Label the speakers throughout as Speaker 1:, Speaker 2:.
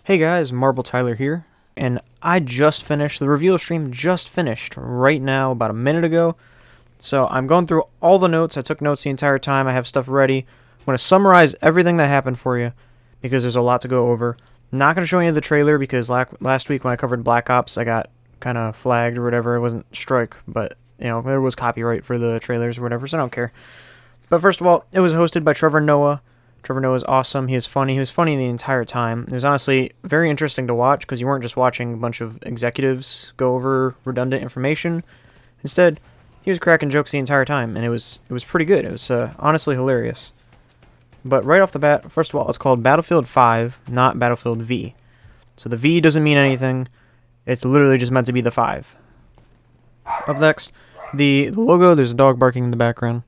Speaker 1: Hey guys, Marble Tyler here, and I just finished, the reveal stream just finished right now, about a minute ago. So I'm going through all the notes. I took notes the entire time. I have stuff ready. I'm going to summarize everything that happened for you because there's a lot to go over. I'm not going to show any of the trailer because last week when I covered Black Ops, I got kind of flagged or whatever. It wasn't strike, but there was copyright for the trailers or whatever, so I don't care. But first of all, it was hosted by Trevor Noah. Trevor Noah is awesome. He is funny. He was funny the entire time. It was honestly very interesting to watch because you weren't just watching a bunch of executives go over redundant information. Instead, he was cracking jokes the entire time, and it was pretty good. It was honestly hilarious. But right off the bat, first of all, it's called Battlefield 5, not Battlefield V. So the V doesn't mean anything. It's literally just meant to be the 5. Up next, the logo, there's a dog barking in the background.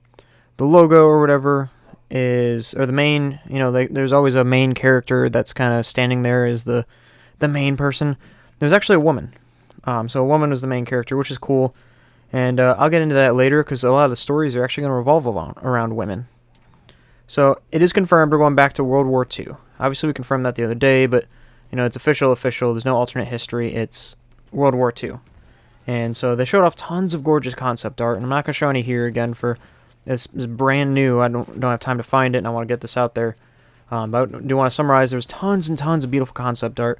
Speaker 1: The logo or whatever or the main, there's always a main character that's kind of standing there as the main person. There's actually a woman. So a woman is the main character, which is cool. And I'll get into that later because a lot of the stories are actually going to revolve around women. So it is confirmed we're going back to World War II. Obviously, we confirmed that the other day, but it's official. There's no alternate history. It's World War II. And so they showed off tons of gorgeous concept art, and I'm not going to show any here again for it's brand new. I don't have time to find it, and I want to get this out there. But I do want to summarize. There's tons and tons of beautiful concept art.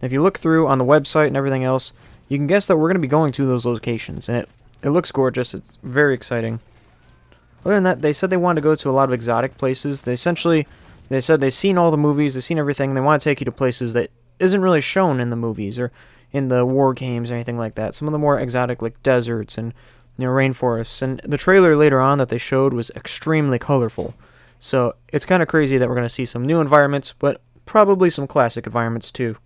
Speaker 1: If you look through on the website and everything else, you can guess that we're going to be going to those locations, and it looks gorgeous. It's very exciting. Other than that, they said they wanted to go to a lot of exotic places. They said they've seen all the movies, they've seen everything. They want to take you to places that isn't really shown in the movies or in the war games or anything like that. Some of the more exotic, like deserts and rainforests. And the trailer later on that they showed was extremely colorful. So it's kind of crazy that we're going to see some new environments, but probably some classic environments too.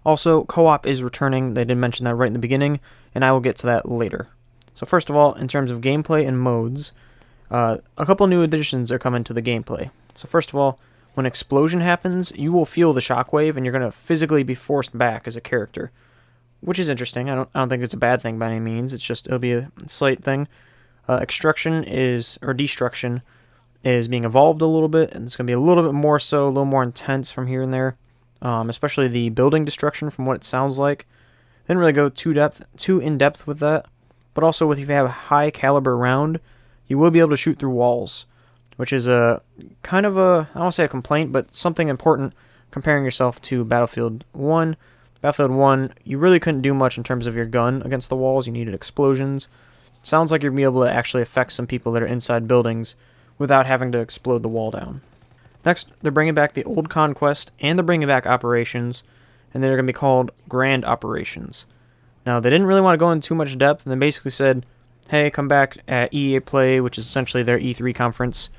Speaker 1: Also, co-op is returning. They did mention that right in the beginning, and I will get to that later. So first of all, in terms of gameplay and modes, a couple new additions are coming to the gameplay. So first of all, when an explosion happens, you will feel the shockwave, and you're going to physically be forced back as a character, which is interesting. I don't think it's a bad thing by any means. It'll be a slight thing. Destruction is being evolved a little bit, and it's going to be a little bit more so, a little more intense from here and there. Especially the building destruction, from what it sounds like. Didn't really go too in depth with that. But also, if you have a high caliber round, you will be able to shoot through walls, which is a kind of I don't want to say a complaint, but something important comparing yourself to Battlefield 1. Battlefield 1, you really couldn't do much in terms of your gun against the walls. You needed explosions. Sounds like you're going to be able to actually affect some people that are inside buildings without having to explode the wall down. Next, they're bringing back the old Conquest, and they're bringing back Operations, and they're going to be called Grand Operations. Now, they didn't really want to go into too much depth, and they basically said, hey, come back at EA Play, which is essentially their E3 conference.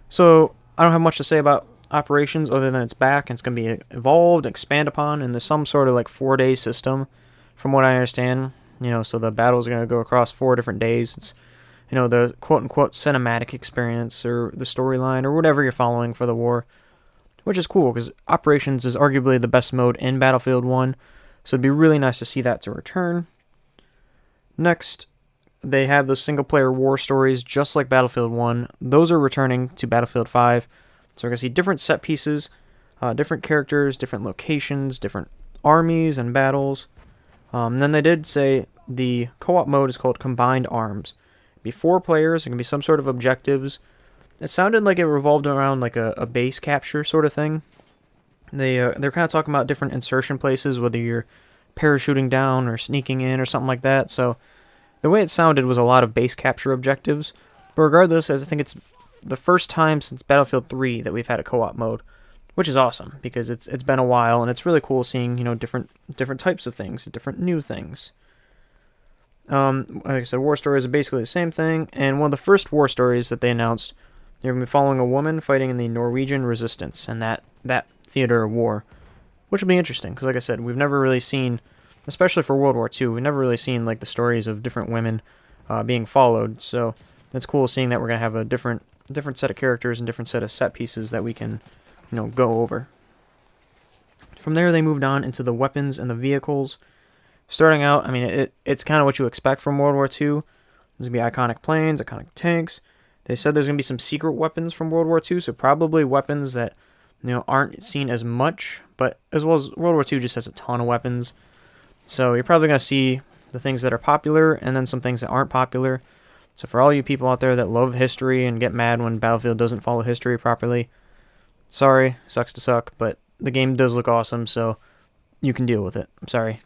Speaker 1: So, I don't have much to say about Operations other than it's back, and it's going to be evolved, expand upon, and there's some sort of 4-day system, from what I understand. So the battles are going to go across 4 different days. It's the quote-unquote cinematic experience or the storyline or whatever you're following for the war, which is cool because Operations is arguably the best mode in Battlefield 1, so it'd be really nice to see that to return. Next, they have those single-player war stories just like Battlefield 1. Those are returning to Battlefield 5, so we're going to see different set pieces, different characters, different locations, different armies and battles. And then they did say the co-op mode is called Combined Arms. 4 players, there can be some sort of objectives. It sounded like it revolved around a base capture sort of thing. They're kind of talking about different insertion places, whether you're parachuting down or sneaking in or something like that. So the way it sounded was a lot of base capture objectives. But regardless, as I think it's the first time since Battlefield 3 that we've had a co-op mode, which is awesome because it's been a while and it's really cool seeing different types of things, different new things. Like I said, war stories are basically the same thing, and one of the first war stories that they announced, they're going to be following a woman fighting in the Norwegian resistance and that theater of war, which will be interesting, because like I said, we've never really seen, especially for World War II, we've never really seen the stories of different women being followed, so it's cool seeing that we're going to have a different set of characters and different set of set pieces that we can, go over. From there, they moved on into the weapons and the vehicles. Starting out, it's kind of what you expect from World War II. There's going to be iconic planes, iconic tanks. They said there's going to be some secret weapons from World War II, so probably weapons that aren't seen as much, but as well as World War II just has a ton of weapons. So you're probably going to see the things that are popular and then some things that aren't popular. So for all you people out there that love history and get mad when Battlefield doesn't follow history properly, sorry, sucks to suck, but the game does look awesome, so you can deal with it. I'm sorry.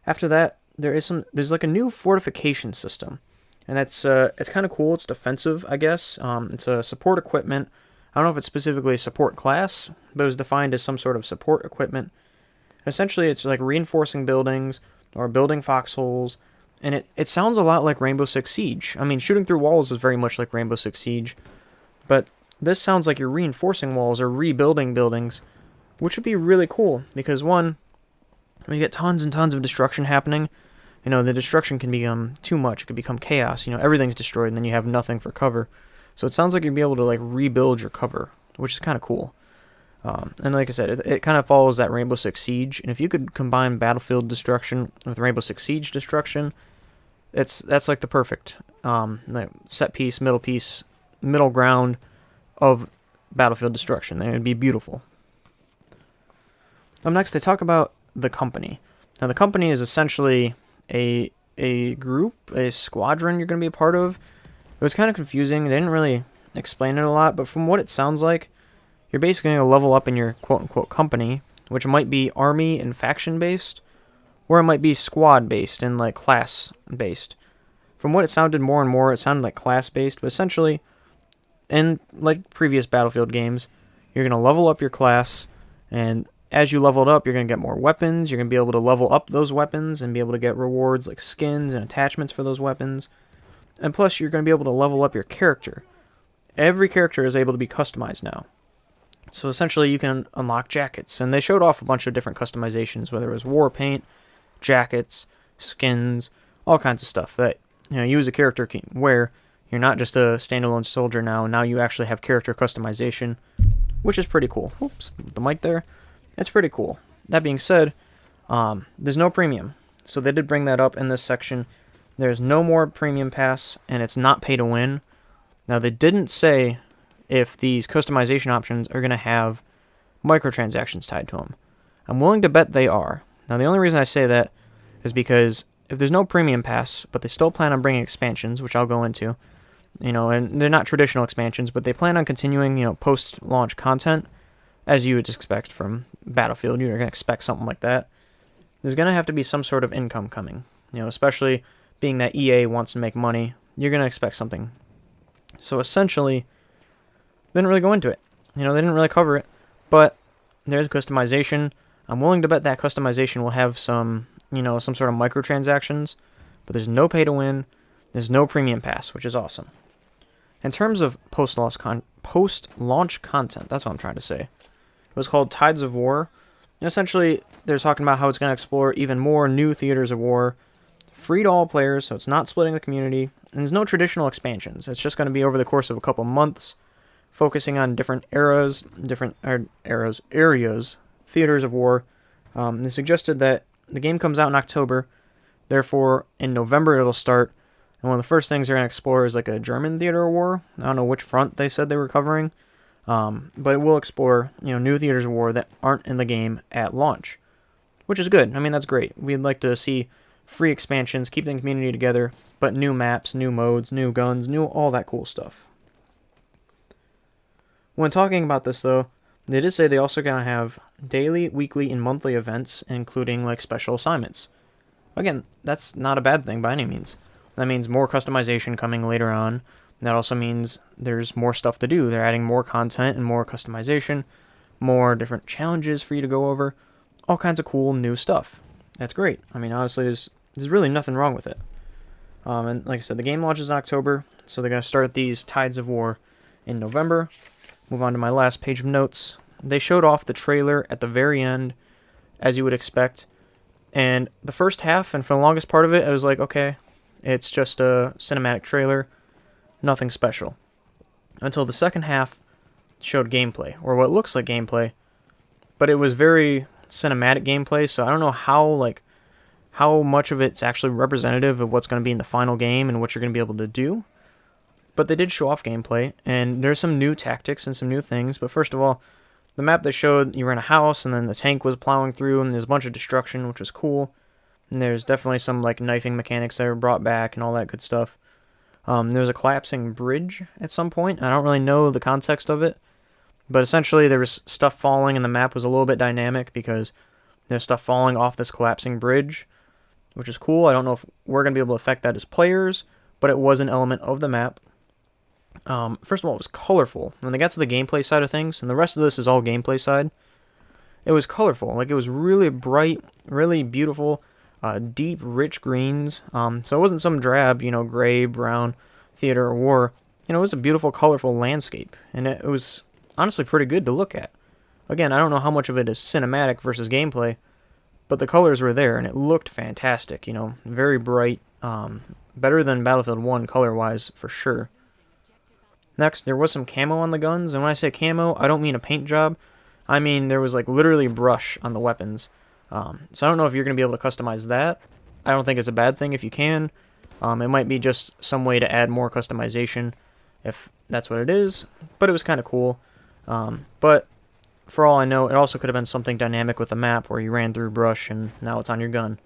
Speaker 1: After that, there's like a new fortification system, and it's kind of cool. It's defensive, I guess. It's a support equipment. I don't know if it's specifically a support class, but it was defined as some sort of support equipment. Essentially, it's like reinforcing buildings or building foxholes, and it sounds a lot like Rainbow Six Siege. I mean, shooting through walls is very much like Rainbow Six Siege, but this sounds like you're reinforcing walls or rebuilding buildings, which would be really cool, because one, when you get tons and tons of destruction happening, the destruction can become too much. It can become chaos. Everything's destroyed, and then you have nothing for cover. So it sounds like you'd be able to like rebuild your cover, which is kind of cool. And like I said, it kind of follows that Rainbow Six Siege. And if you could combine Battlefield destruction with Rainbow Six Siege destruction, that's like the perfect like set piece, middle ground of Battlefield destruction. It would be beautiful. Next, they talk about the company. Now, the company is essentially a group, a squadron you're going to be a part of. It was kind of confusing. They didn't really explain it a lot, but from what it sounds like, you're basically going to level up in your quote-unquote company, which might be army and faction-based, or it might be squad-based and like class-based. From what it sounded more and more, it sounded like class-based, but essentially, in like previous Battlefield games, you're going to level up your class, and as you level it up, you're going to get more weapons. You're going to be able to level up those weapons and be able to get rewards like skins and attachments for those weapons. And plus, you're going to be able to level up your character. Every character is able to be customized now. So essentially, you can unlock jackets. And they showed off a bunch of different customizations, whether it was war paint, jackets, skins, all kinds of stuff that you as a character can wear. You're not just a standalone soldier now. Now you actually have character customization, which is pretty cool. Oops, the mic there. It's pretty cool. That being said, there's no premium. So they did bring that up in this section. There's no more premium pass, and it's not pay to win. Now, they didn't say if these customization options are going to have microtransactions tied to them. I'm willing to bet they are. Now, the only reason I say that is because if there's no premium pass, but they still plan on bringing expansions, which I'll go into, and they're not traditional expansions, but they plan on continuing, post-launch content, as you would expect from Battlefield. You're going to expect something like that. There's going to have to be some sort of income coming, especially being that EA wants to make money. You're going to expect something. So essentially, they didn't really go into it. They didn't really cover it, but there's customization. I'm willing to bet that customization will have some, some sort of microtransactions, but there's no pay to win. There's no premium pass, which is awesome. In terms of post-launch content, that's what I'm trying to say. It was called Tides of War. Essentially, they're talking about how it's going to explore even more new theaters of war, free to all players, so it's not splitting the community, and there's no traditional expansions. It's just going to be over the course of a couple months, focusing on different areas, theaters of war. They suggested that the game comes out in October, therefore in November it'll start, and one of the first things they're going to explore is like a German theater of war. I don't know which front they said they were covering, but it will explore new theaters of war that aren't in the game at launch, which is good. I mean, that's great. We'd like to see free expansions, keep the community together, but new maps, new modes, new guns, new all that cool stuff. When talking about this, though, they did say they also going to have daily, weekly, and monthly events, including like special assignments. Again, that's not a bad thing by any means. That means more customization coming later on. That also means there's more stuff to do. They're adding more content and more customization, more different challenges for you to go over, all kinds of cool new stuff. That's great. I mean, honestly, there's really nothing wrong with it. And like I said, the game launches in October, so they're going to start these Tides of War in November. Move on to my last page of notes. They showed off the trailer at the very end, as you would expect. And the first half, and for the longest part of it, I was like, okay, it's just a cinematic trailer, nothing special. Until the second half showed gameplay, or what looks like gameplay, but it was very cinematic gameplay, so I don't know how much of it's actually representative of what's going to be in the final game and what you're going to be able to do. But they did show off gameplay, and there's some new tactics and some new things. But first of all, The map they showed, you were in a house, and then the tank was plowing through, and there's a bunch of destruction, which was cool. And there's definitely some like knifing mechanics that were brought back and all that good stuff. There was a collapsing bridge at some point. I don't really know the context of it, but essentially there was stuff falling, and the map was a little bit dynamic because there's stuff falling off this collapsing bridge, which is cool. I don't know if we're going to be able to affect that as players, but it was an element of the map. First of all, it was colorful. When they got to the gameplay side of things, and the rest of this is all gameplay side, it was colorful. Like, it was really bright, really beautiful, deep, rich greens. So it wasn't some drab, gray, brown theater or war. It was a beautiful, colorful landscape, and it was honestly pretty good to look at. Again, I don't know how much of it is cinematic versus gameplay, but the colors were there, and it looked fantastic, very bright, better than Battlefield 1 color-wise, for sure. Next, there was some camo on the guns, and when I say camo, I don't mean a paint job. I mean there was like literally brush on the weapons. So I don't know if you're going to be able to customize that. I don't think it's a bad thing if you can. It might be just some way to add more customization if that's what it is, but it was kind of cool. But for all I know, it also could have been something dynamic with the map where you ran through brush and now it's on your gun.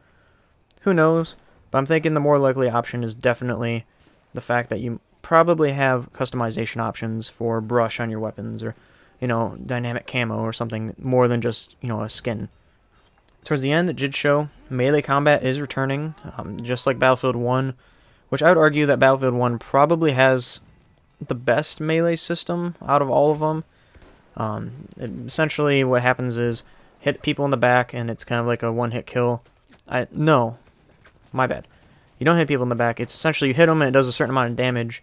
Speaker 1: Who knows? But I'm thinking the more likely option is definitely the fact that you probably have customization options for brush on your weapons, or dynamic camo or something more than just a skin. Towards the end, it did show melee combat is returning, just like Battlefield 1, which I would argue that Battlefield 1 probably has the best melee system out of all of them. Essentially what happens is hit people in the back and it's kind of like a one-hit kill. No, my bad. You don't hit people in the back. It's essentially you hit them and it does a certain amount of damage,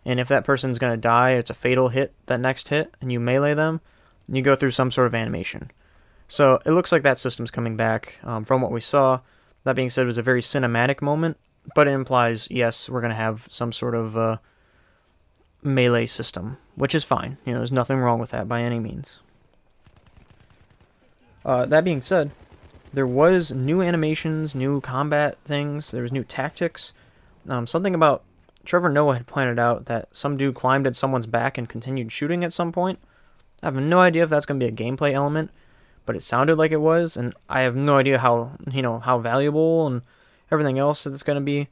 Speaker 1: and if that person's going to die, it's a fatal hit, that next hit, and you melee them, and you go through some sort of animation. So it looks like that system's coming back from what we saw. That being said, it was a very cinematic moment, but it implies, yes, we're going to have some sort of melee system, which is fine. There's nothing wrong with that by any means. That being said, there was new animations, new combat things, there was new tactics. Something about Trevor Noah had pointed out that some dude climbed at someone's back and continued shooting at some point. I have no idea if that's going to be a gameplay element, but it sounded like it was, and I have no idea how valuable and everything else that it's going to be,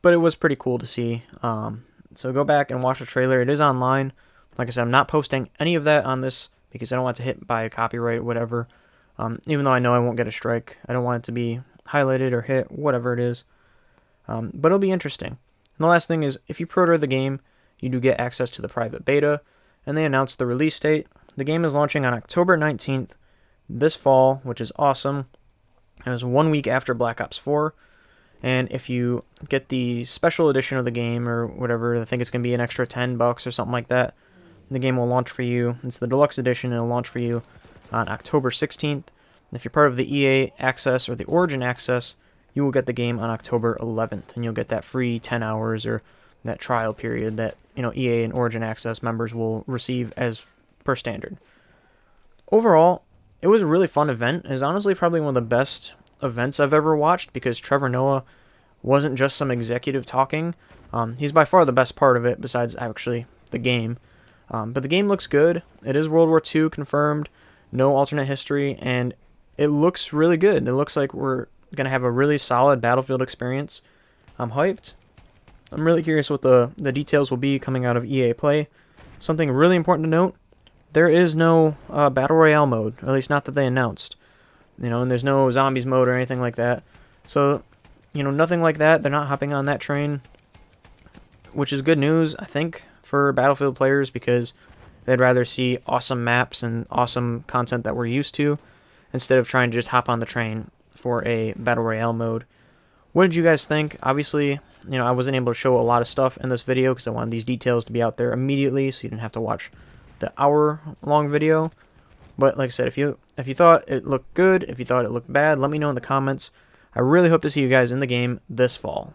Speaker 1: but it was pretty cool to see. So go back and watch the trailer. It is online. Like I said, I'm not posting any of that on this because I don't want to hit by a copyright or whatever. Even though I know I won't get a strike, I don't want it to be highlighted or hit, whatever it is. But it'll be interesting. And the last thing is, if you pre-order the game, you do get access to the private beta, and they announced the release date. The game is launching on October 19th this fall, which is awesome. It was 1 week after Black Ops 4, and if you get the special edition of the game or whatever, I think it's going to be an extra $10 or something like that, the game will launch for you. It's the deluxe edition, and it'll launch for you on October 16th. And if you're part of the EA Access or the Origin Access, you will get the game on October 11th, and you'll get that free 10 hours or that trial period that EA and Origin Access members will receive as per standard. Overall, it was a really fun event. It was honestly probably one of the best events I've ever watched because Trevor Noah wasn't just some executive talking. He's by far the best part of it besides actually the game. But the game looks good. It is World War II confirmed, no alternate history, and it looks really good. It looks like we're going to have a really solid Battlefield experience. I'm hyped. I'm really curious what the details will be coming out of EA Play. Something really important to note, there is no Battle Royale mode, at least not that they announced. And there's no Zombies mode or anything like that. So, nothing like that. They're not hopping on that train, which is good news, I think, for Battlefield players because they'd rather see awesome maps and awesome content that we're used to instead of trying to just hop on the train for a Battle Royale mode. What did you guys think? Obviously, I wasn't able to show a lot of stuff in this video because I wanted these details to be out there immediately so you didn't have to watch the hour-long video. But like I said, if you thought it looked good, if you thought it looked bad, let me know in the comments. I really hope to see you guys in the game this fall.